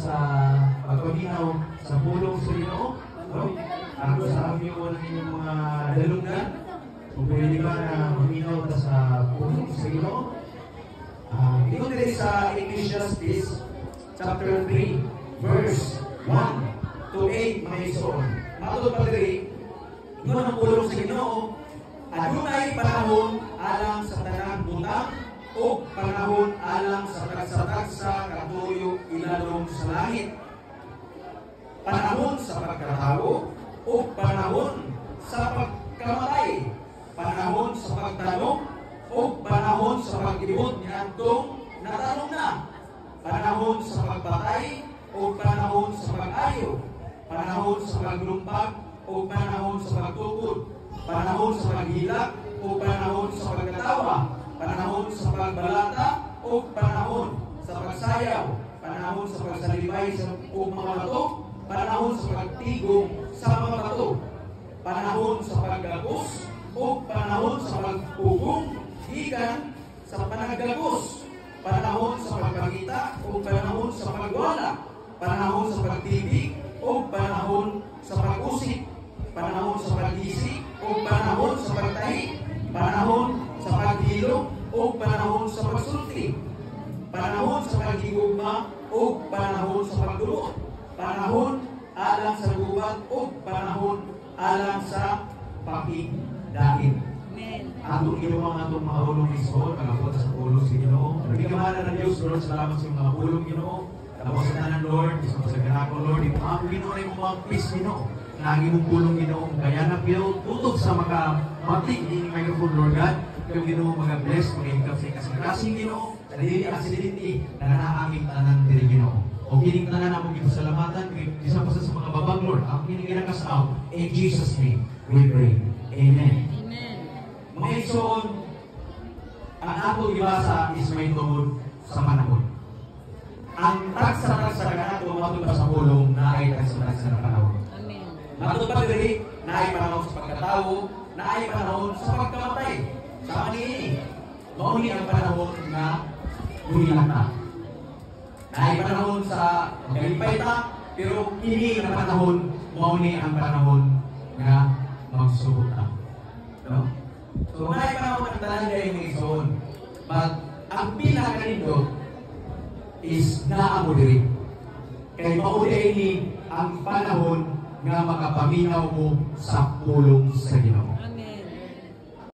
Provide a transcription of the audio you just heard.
sa pagpaminaw sa pulong sa Ginoo. No? Ako sa amin yung inyong mga dalungan. Kung pwede ba na maminaw ta sa pulong sa Ginoo. Ito din sa Ecclesiastes chapter 3 verse 1 to 8 may son. Matod pa diri, ito ang pulong sa Ginoo. Adunay panahon alang sa tanang butang o panahon alang sa tagsa-tagsa katuyo ilalong sa langit. Panahon sa pagkatawo o panahon sa pagkamatay. Panahon sa pagtanong o panahon sa pag-ibot ni Antong natanong na. Panahon sa pagpatay o panahon sa pag-ayo. Panahon sa paglumpag o panahon sa pagtukod. Panahon sa paghilak o panahon sa pagkatawa. Panahon sa pagbalata o panahon sa pagsayaw. Panahon sa pagsalibay sa mga bato. Panahon sa pagtigong sa mga bato. Panahon sa paggagos o panahon sa pagpugong gikan sa panagagos. Panahon sa pagpakita o panahon sa pagwala. Panahon sa pagtibig o panahon sa pag-usik. Panahon sa pag-isik o panahon sa pagtahi. Panahon sa paghilom o panahon sa pagsulti. Panahon sa paghigugma o panahon sa pagdulot. Panahon alang sa gubat o panahon alang sa pakigdahit. Atong ginawa nga itong mga ulong Ginoo, nagapot sa pulong sa Ginoo. Nagkamala ng Diyos, Lord, salamat sa mga pulong Ginoo. Tapos sa tanan, Lord, isang sa ganako, Lord, ito ang Ginoo na yung mga peace Ginoo. Lagi mong pulong Ginoo, kaya na tutok sa matik ng microphone, Lord God. Yung Ginoo mga bless, mga hingkap sa kasing Ginoo, sa dili aksidente na nanaaming tanan diri Ginoo. O kining tanan akong gipasalamatan, isa pa sa mga babang, Lord, ang kining ginakasaw, in Jesus' name, we pray. Amen. Mga igsoon, ang atong gibasa is may tungod sa panahon. Ang tagsa-tagsa na nato matod pa sa pulong na ay tagsa-tagsa na panahon. Matod pa diri na ay panahon sa pagkatawo, na ay panahon sa pagkamatay. Sama niini. Mauni ang panahon na buhilang na. Na ay panahon sa magalipay ta, pero kini na panahon, mauni ang panahon na magsubot ta. No? So, may panahon ang tanan kayo ng igsoon. Ang pinaka nito is naamo diri. Kaya mauli ni ang panahon nga makapaminaw mo sa pulong sa Ginoo.